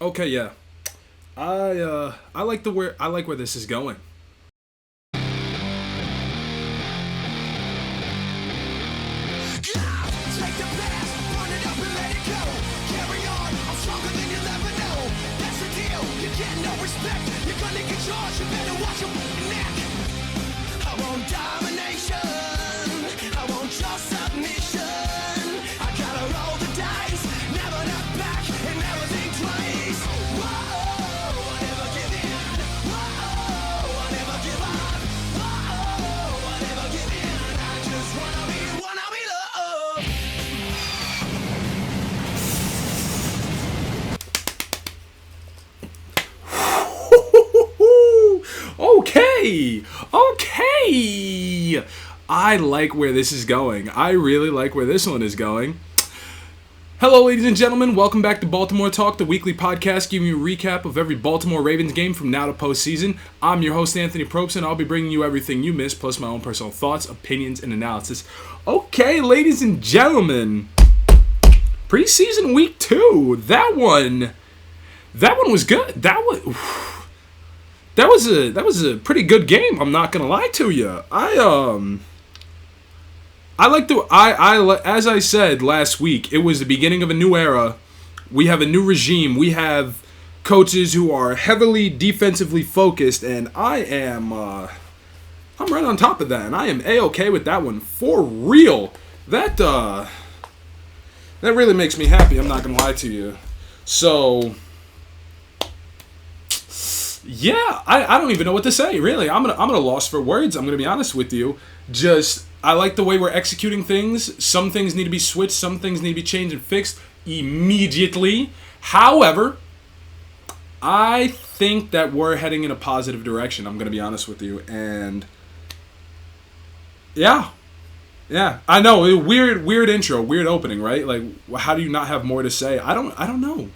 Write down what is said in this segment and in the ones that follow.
Okay, yeah. I like where this is going. Take the past, burn it up and let it go. Carry on, I'm stronger than you'll ever know. That's the deal, you get no respect. You're gonna get yours, you better watch your neck. I want domination, I want your submission. I gotta roll the dice, never look back and never think twice. Whoa, I never give in. Whoa, I never give up. Whoa, I never give in. I just wanna be loved. Okay. Okay. I like where this is going. I really like where this one is going. Hello, ladies and gentlemen. Welcome back to Baltimore Talk, the weekly podcast giving you a recap of every Baltimore Ravens game from now to postseason. I'm your host, Anthony Propst, and I'll be bringing you everything you missed, plus my own personal thoughts, opinions, and analysis. Okay, ladies and gentlemen. Preseason week 2. That one was good. That was a pretty good game. I'm not gonna lie to you. As I said last week, it was the beginning of a new era. We have a new regime. We have coaches who are heavily defensively focused, and I'm right on top of that, and I am A-okay with that one for real. That really makes me happy. I'm not gonna lie to you. So. Yeah, I don't even know what to say, really. I'm at a loss for words. I'm gonna be honest with you. I like the way we're executing things. Some things need to be switched. Some things need to be changed and fixed immediately. However, I think that we're heading in a positive direction. I'm gonna be honest with you, and yeah, I know. Weird intro, weird opening, right? Like, how do you not have more to say? I don't know.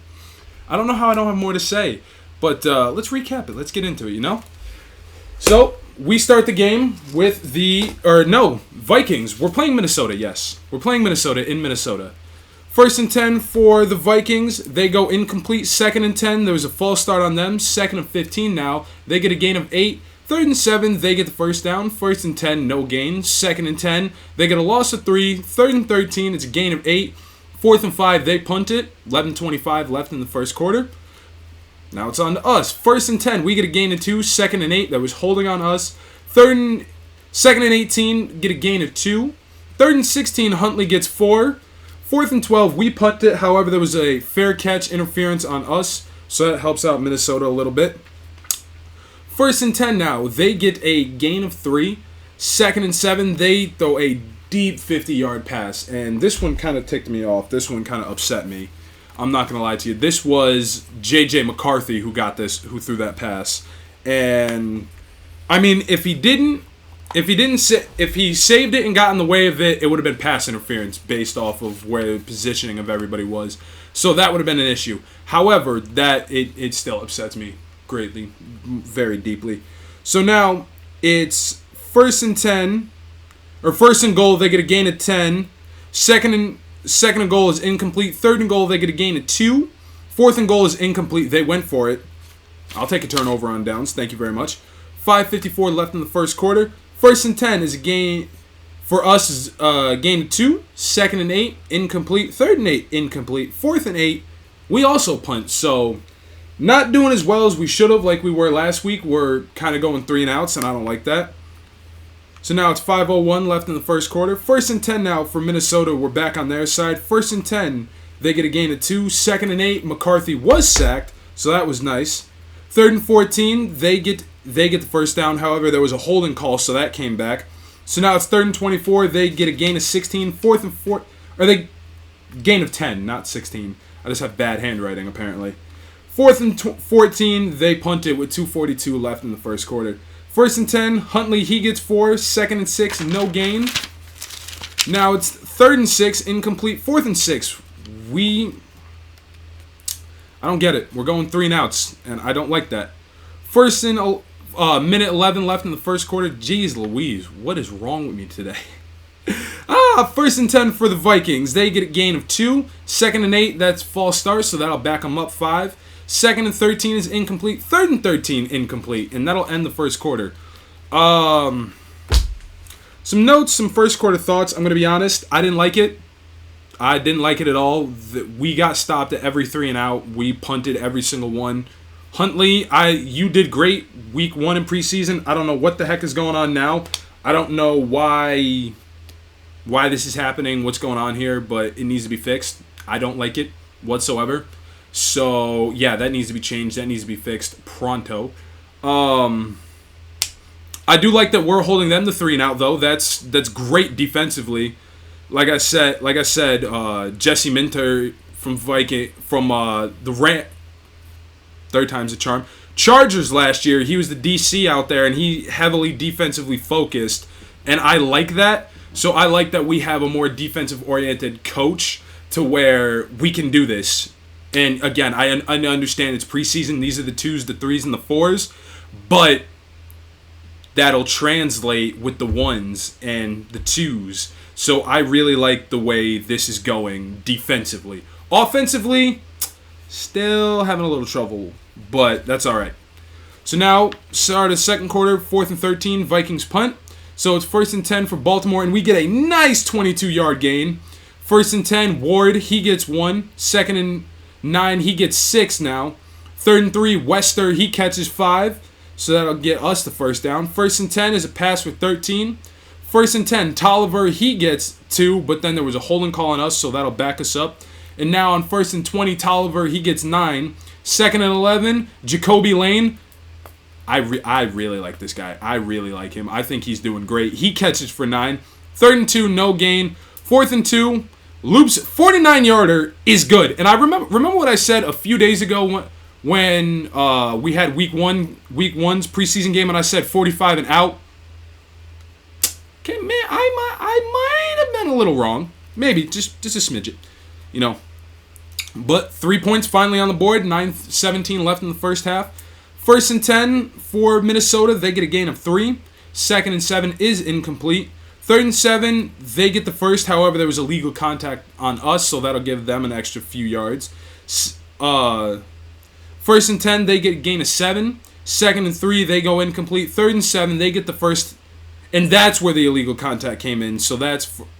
I don't know how I don't have more to say. But let's recap it. Let's get into it, So, we start the game with Vikings. We're playing Minnesota, yes. We're playing Minnesota in Minnesota. 1st and 10 for the Vikings. They go incomplete. 2nd and 10. There was a false start on them. 2nd and 15 now. They get a gain of 8. 3rd and 7. They get the first down. 1st and 10. No gain. 2nd and 10. They get a loss of 3. 3rd and 13. It's a gain of 8. 4th and 5. They punt it. 11:25 left in the first quarter. Now it's on to us. 1st and 10, we get a gain of 2. 2nd and 8, that was holding on us. 2nd and 18, get a gain of 2. 3rd and 16, Huntley gets 4. 4th and 12, we punt it. However, there was a fair catch interference on us, so that helps out Minnesota a little bit. 1st and 10 now, they get a gain of 3. 2nd and 7, they throw a deep 50-yard pass, and this one kind of ticked me off. This one kind of upset me. I'm not going to lie to you. This was J.J. McCarthy who threw that pass. And, I mean, if he saved it and got in the way of it, it would have been pass interference based off of where the positioning of everybody was. So that would have been an issue. However, it still upsets me greatly, very deeply. So now it's 1st and 10, or 1st and goal, they get a gain of 10. Second and goal is incomplete. 3rd and goal, they get a gain of 2. 4th and goal is incomplete. They went for it. I'll take a turnover on downs. Thank you very much. 5:54 left in the first quarter. 1st and 10 is a gain for us. Is a gain of 2. 2nd and 8 incomplete. 3rd and 8 incomplete. 4th and 8 we also punt. So not doing as well as we should have, like we were last week. We're kind of going 3 and outs, and I don't like that. So now it's 5:01 left in the first quarter. 1st and 10 now for Minnesota. We're back on their side. 1st and 10, they get a gain of 2. 2nd and 8, McCarthy was sacked, so that was nice. 3rd and 14, they get the first down. However, there was a holding call, so that came back. So now it's 3rd and 24. They get a gain of 16. 4th and 4, or they gain of 10, not 16. I just have bad handwriting apparently. 4th and 14, they punt it with 2:42 left in the first quarter. 1st and 10, Huntley, he gets 4. 2nd and 6, no gain. Now it's 3rd and 6, incomplete. 4th and 6, I don't get it. We're going 3 and outs, and I don't like that. 1st and minute 11 left in the first quarter. Jeez Louise, what is wrong with me today? First and 10 for the Vikings. They get a gain of 2. Second and 8, that's false start, so that'll back them up 5. Second and 13 is incomplete. Third and 13, incomplete. And that'll end the first quarter. Some notes, some first quarter thoughts. I'm going to be honest. I didn't like it. I didn't like it at all. We got stopped at every 3 and out. We punted every single one. Huntley, you did great week 1 in preseason. I don't know what the heck is going on now. I don't know why this is happening, what's going on here, but it needs to be fixed. I don't like it whatsoever. So, yeah, that needs to be changed. That needs to be fixed pronto. I do like that we're holding them to 3 and out, though. That's great defensively. Like I said, Jesse Minter from the Rant. Third time's a charm. Chargers last year, he was the DC out there, and he heavily defensively focused, and I like that. So I like that we have a more defensive-oriented coach to where we can do this. And again, I understand it's preseason. These are the 2s, the 3s, and the 4s, but that'll translate with the 1s and the 2s. So I really like the way this is going defensively. Offensively, still having a little trouble, but that's all right. So now, start of second quarter, 4th and 13, Vikings punt. So it's 1st and 10 for Baltimore, and we get a nice 22-yard gain. 1st and 10, Ward, he gets 1. 2nd and 9, he gets 6 now. 3rd and 3, Wester, he catches 5. So that'll get us the first down. 1st and 10 is a pass for 13. 1st and 10, Tolliver, he gets 2, but then there was a holding call on us, so that'll back us up. And now on 1st and 20, Tolliver, he gets 9. 2nd and 11, Jacoby Lane. I really like this guy. I really like him. I think he's doing great. He catches for 9. 3rd and 2, no gain. 4th and 2, loops 49-yarder is good. And I remember what I said a few days ago when we had week 1's preseason game, and I said 45 and out. Okay, man, I might have been a little wrong. Maybe just a smidget, But 3 points finally on the board. 9:17 left in the first half. 1st and 10 for Minnesota. They get a gain of 3. 2nd and 7 is incomplete. 3rd and 7, they get the first. However, there was illegal contact on us, so that'll give them an extra few yards. 1st and 10, they get a gain of 7. 2nd and 3, they go incomplete. 3rd and 7, they get the first. And that's where the illegal contact came in. So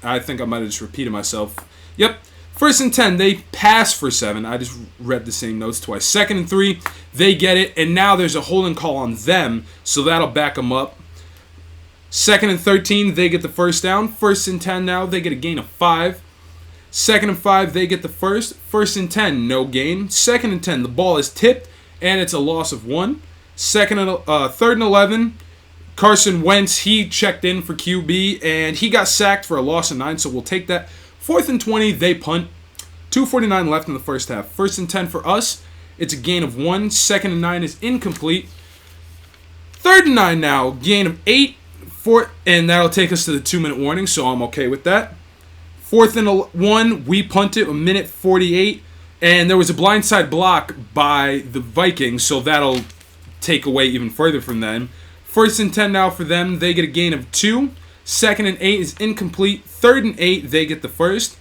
I think I might have just repeated myself. Yep. 1st and 10, they pass for 7. I just read the same notes twice. 2nd and 3, they get it. And now there's a holding call on them. So that'll back them up. 2nd and 13, they get the first down. 1st and 10 now, they get a gain of 5. 2nd and 5, they get the first. 1st and 10, no gain. 2nd and 10, the ball is tipped. And it's a loss of 1. 3rd and 11, Carson Wentz, he checked in for QB, and he got sacked for a loss of 9, so we'll take that. 4th and 20, they punt. 2:49 left in the first half. 1st and 10 for us, it's a gain of 1. 2nd and 9 is incomplete. 3rd and 9 now, gain of 8. And that'll take us to the 2-minute warning, so I'm okay with that. 4th and 1, we punt it, 1:48. And there was a blindside block by the Vikings, so that'll take away even further from them. 1st and 10 now for them. They get a gain of 2. 2nd and 8 is incomplete. 3rd and 8, they get the first.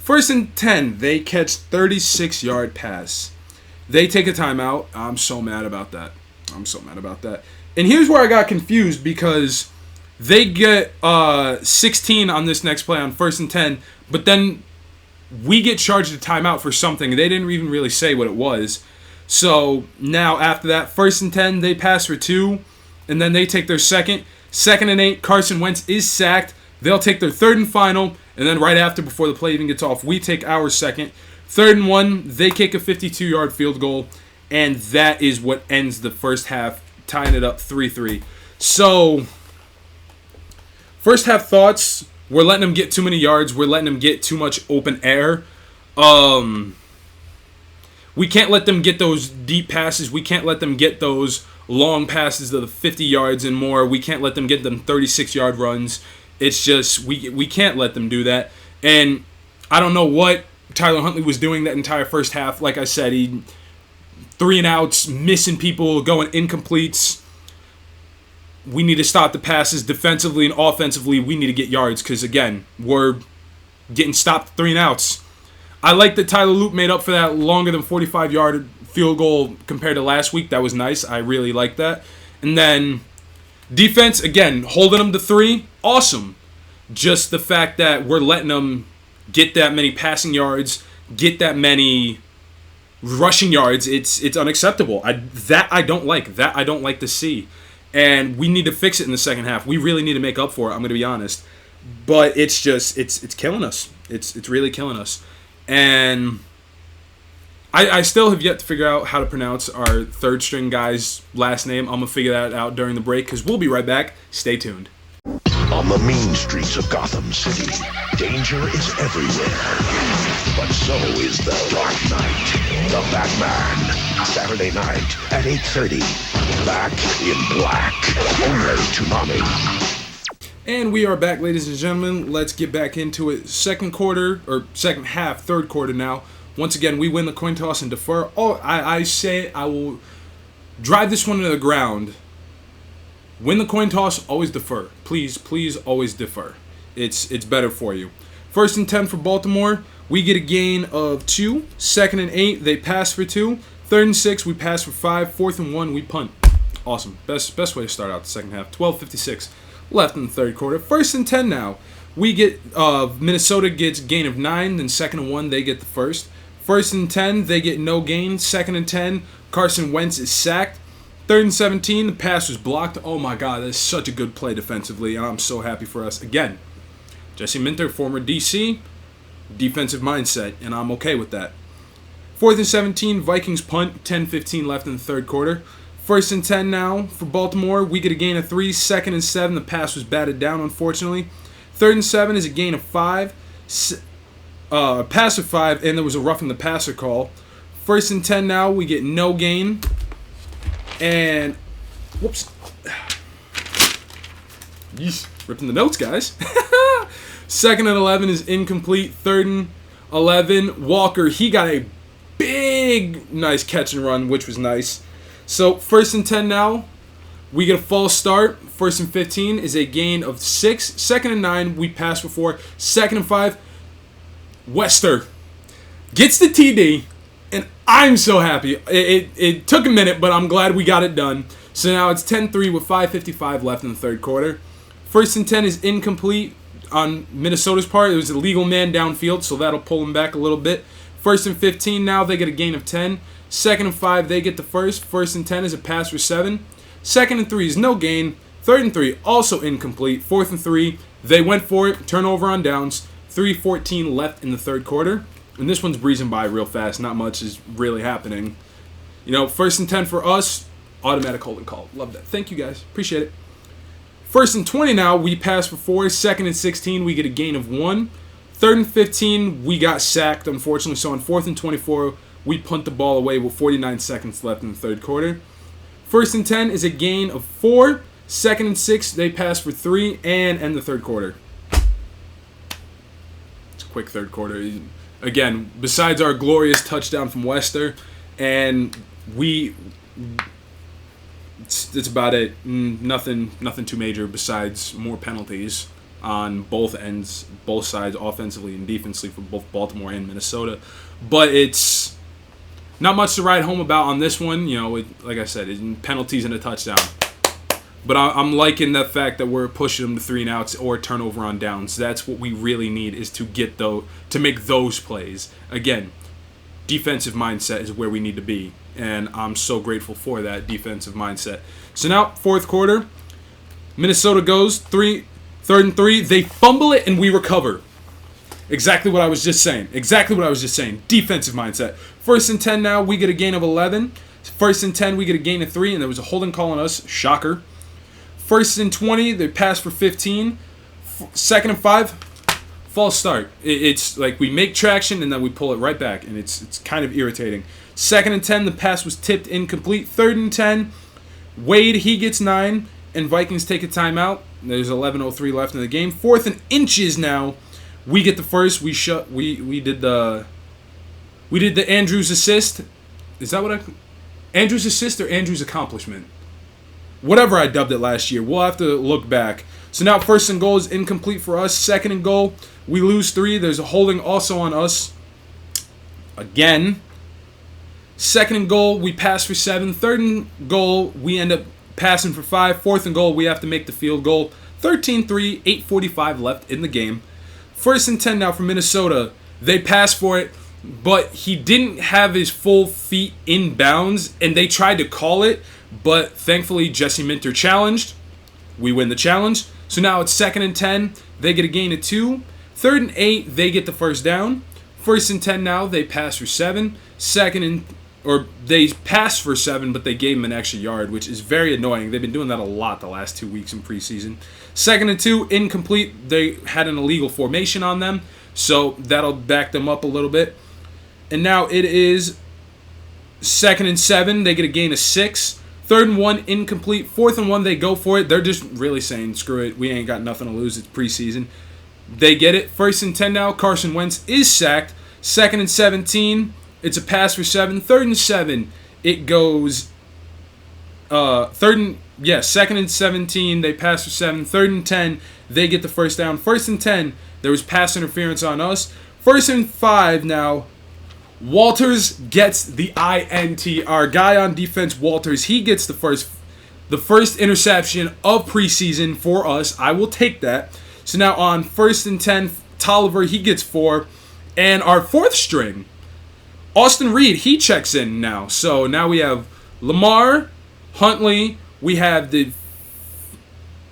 1st and 10, they catch 36-yard pass. They take a timeout. I'm so mad about that. And here's where I got confused, because they get 16 on this next play on 1st and 10, but then we get charged a timeout for something. They didn't even really say what it was. So now after that, 1st and 10, they pass for 2. And then they take their second. 2nd and 8, Carson Wentz is sacked. They'll take their 3rd and final. And then right after, before the play even gets off, we take our second. 3rd and 1, they kick a 52-yard field goal. And that is what ends the first half, tying it up 3-3. So, first half thoughts, we're letting them get too many yards. We're letting them get too much open air. We can't let them get those deep passes. We can't let them get those long passes of the 50 yards and more. We can't let them get them 36-yard runs. It's just, we can't let them do that. And I don't know what Tyler Huntley was doing that entire first half. Like I said, he 3 and outs, missing people, going incompletes. we need to stop the passes defensively and offensively. We need to get yards because, again, we're getting stopped 3 and outs. I like that Tyler Loop made up for that longer than 45-yard field goal compared to last week. That was nice. I really like that. And then defense, again, holding them to 3, awesome. Just the fact that we're letting them get that many passing yards, get that many rushing yards, it's unacceptable. I don't like. That I don't like to see. And we need to fix it in the second half. We really need to make up for it, I'm going to be honest. But it's just, it's killing us. It's really killing us. And I still have yet to figure out how to pronounce our third string guy's last name. I'm going to figure that out during the break because we'll be right back. Stay tuned. On the mean streets of Gotham City, danger is everywhere. But so is the Dark Knight, the Batman. Saturday night at 8:30. Back in Black. Only Toonami. And we are back, ladies and gentlemen. Let's get back into it. Second half, third quarter now. Once again, we win the coin toss and defer. Oh, I say I will drive this one to the ground. Win the coin toss, always defer. Please, always defer. It's better for you. 1st and 10 for Baltimore. We get a gain of 2. 2nd and 8, they pass for 2. 3rd and 6, we pass for 5. 4th and 1, we punt. Awesome. Best way to start out the second half. 12:56 left in the third quarter. 1st and 10 now. We get Minnesota gets gain of 9. Then 2nd and 1, they get the first. 1st and 10, they get no gain. 2nd and 10, Carson Wentz is sacked. 3rd and 17, the pass was blocked. Oh my God, that's such a good play defensively, and I'm so happy for us. Again, Jesse Minter, former DC, defensive mindset, and I'm okay with that. 4th and 17, Vikings punt, 10:15 left in the third quarter. 1st and 10 now for Baltimore. We get a gain of 3. 2nd and 7, the pass was batted down, unfortunately. 3rd and 7 is a gain of 5. Pass of 5, and there was a roughing the passer call. 1st and 10 now, we get no gain. And, whoops. Yeesh, ripping the notes, guys. 2nd and 11 is incomplete. 3rd and 11, Walker, he got a big, nice catch and run, which was nice. So, 1st and 10 now, we get a false start. 1st and 15 is a gain of 6. 2nd and 9, we pass for 4. 2nd and 5, Wester gets the TD, and I'm so happy. It took a minute, but I'm glad we got it done. So now it's 10-3 with 5:55 left in the third quarter. 1st and 10 is incomplete on Minnesota's part. It was a legal man downfield, so that'll pull them back a little bit. 1st and 15 now, they get a gain of 10. 2nd and 5, they get the first. 1st and 10 is a pass for 7. 2nd and 3 is no gain. 3rd and 3, also incomplete. 4th and 3, they went for it. Turnover on downs. 3:14 left in the third quarter. And this one's breezing by real fast. Not much is really happening. 1st and 10 for us. Automatic holding call. Love that. Thank you, guys. Appreciate it. 1st and 20 now, we pass for 4. 2nd and 16, we get a gain of 1. 3rd and 15, we got sacked, unfortunately. So on 4th and 24, we punt the ball away with 49 seconds left in the third quarter. 1st and 10 is a gain of 4. 2nd and 6, they pass for 3 and end the third quarter. It's a quick third quarter. Again, besides our glorious touchdown from Wester, and it's about it. Nothing too major besides more penalties on both ends, both sides, offensively and defensively for both Baltimore and Minnesota. But it's not much to write home about on this one. Like I said, it's penalties and a touchdown. But I'm liking the fact that we're pushing them to 3 and outs or turnover on downs. That's what we really need, is to to make those plays. Again, defensive mindset is where we need to be, and I'm so grateful for that defensive mindset. So now, fourth quarter, Minnesota goes 3rd and 3. They fumble it, and we recover. Exactly what I was just saying. Defensive mindset. 1st and 10 now, we get a gain of 11. 1st and 10, we get a gain of 3, and there was a holding call on us. Shocker. 1st and 20, they pass for 15. 2nd and 5, false start. It's like we make traction and then we pull it right back, and it's kind of irritating. 2nd and 10, the pass was tipped incomplete. 3rd and 10, Wade, he gets 9, and Vikings take a timeout. There's 11:03 left in the game. 4th and inches now, we get the first. We did the Andrews assist. Is that what Andrews assist or Andrews accomplishment? whatever I dubbed it last year. We'll have to look back. So now first and goal is incomplete for us. Second and goal, we lose 3. There's a holding also on us. Again. Second and goal, we pass for 7. Third and goal, we end up passing for 5. Fourth and goal, we have to make the field goal. 13-3, 8:45 left in the game. First and 10 now for Minnesota. They pass for it, but he didn't have his full feet in bounds, and they tried to call it, but thankfully Jesse Minter challenged. We win the challenge. So now it's second and 10. They get a gain of 2. Third and 8, they get the first down. First and 10 now, they pass for 7. They passed for 7, but they gave him an extra yard, which is very annoying. They've been doing that a lot the last 2 weeks in preseason. Second and 2, incomplete. They had an illegal formation on them, so that'll back them up a little bit. And now it is second and 7. They get a gain of 6. Third and 1, incomplete. Fourth and 1, they go for it. They're just really saying, screw it. We ain't got nothing to lose. It's preseason. They get it. First and 10 now. Carson Wentz is sacked. Second and 17. It's a pass for 7. Third and 7. It goes. Second and 17. They pass for 7. Third and 10. They get the first down. First and 10. There was pass interference on us. First and 5 now. Walters gets the INT. Our guy on defense, Walters, he gets the first interception of preseason for us. I will take that. So now on first and 10, Tolliver, he gets 4. And our fourth string, Austin Reed, he checks in now. So now we have Lamar, Huntley, we have the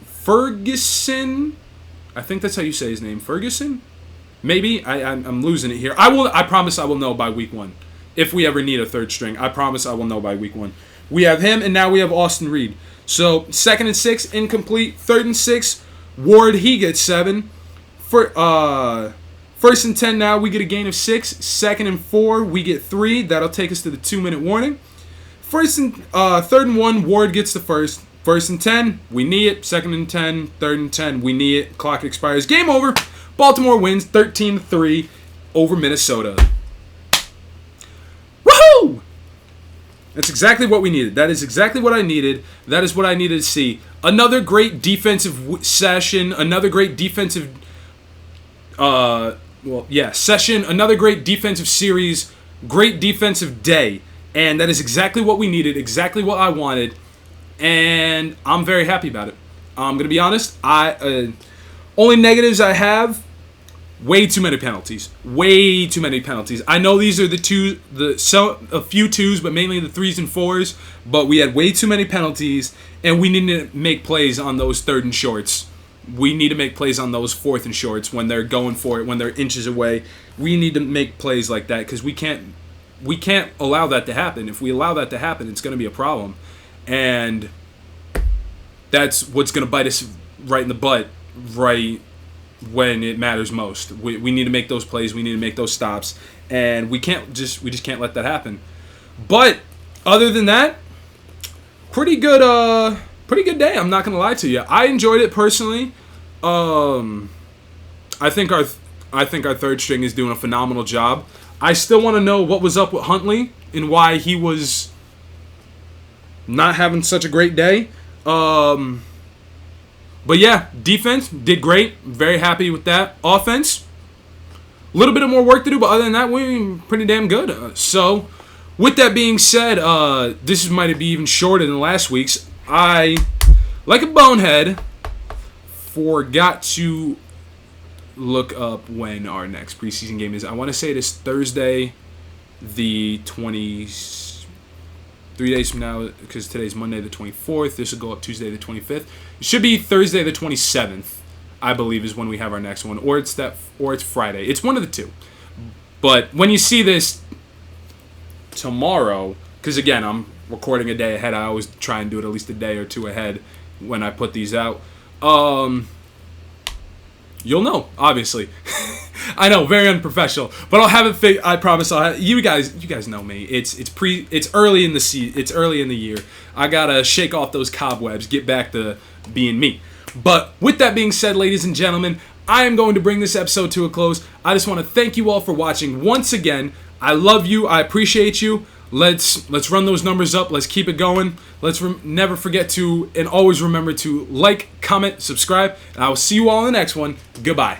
Ferguson. I think that's how you say his name. Ferguson? Maybe. I'm losing it here. I promise I will know by week 1. If we ever need a third string, I promise I will know by week 1. We have him, and now we have Austin Reed. So second and 6, incomplete. Third and 6, Ward, he gets 7. First and 10 now, we get a gain of 6. Second and 4, we get 3. That'll take us to the 2-minute warning. Third and 1, Ward gets the first. First and 10, we knee it. Second and 10, third and 10, we knee it. Clock expires. Game over. Baltimore wins 13-3 over Minnesota. Woohoo! That's exactly what we needed. That is exactly what I needed. That is what I needed to see. Another great defensive session. Another great defensive session. Another great defensive series. Great defensive day. And that is exactly what we needed. Exactly what I wanted. And I'm very happy about it. I'm going to be honest. Only negatives I have, way too many penalties. Way too many penalties. I know these are a few 2s, but mainly the 3s and 4s. But we had way too many penalties, and we need to make plays on those 3rd and shorts. We need to make plays on those 4th and shorts when they're going for it, when they're inches away. We need to make plays like that because we can't allow that to happen. If we allow that to happen, it's going to be a problem. And that's what's going to bite us right in the butt right when it matters most. We need to make those plays. We need to make those stops. And we just can't let that happen. But other than that, pretty good day. I'm not going to lie to you. I enjoyed it personally. I think our third string is doing a phenomenal job. I still want to know what was up with Huntley and why he was not having such a great day. But yeah, defense did great. Very happy with that. Offense, a little bit more work to do, but other than that, we're pretty damn good. So, with that being said, this might be even shorter than last week's. I, like a bonehead, forgot to look up when our next preseason game is. I want to say it is Thursday, the 20th. 3 days from now, because today's Monday the 24th. This will go up Tuesday the 25th. It should be Thursday the 27th, I believe, is when we have our next one. Or it's Friday. It's one of the two. But when you see this tomorrow, because again, I'm recording a day ahead. I always try and do it at least a day or two ahead when I put these out. You'll know, obviously. I know, very unprofessional, but I'll have it. I promise. I'll have you guys know me. It's early in the It's early in the year. I gotta shake off those cobwebs, get back to being me. But with that being said, ladies and gentlemen, I am going to bring this episode to a close. I just want to thank you all for watching once again. I love you. I appreciate you. Let's run those numbers up. Let's keep it going. Let's never forget to, and always remember to like, comment, subscribe. And I will see you all in the next one. Goodbye.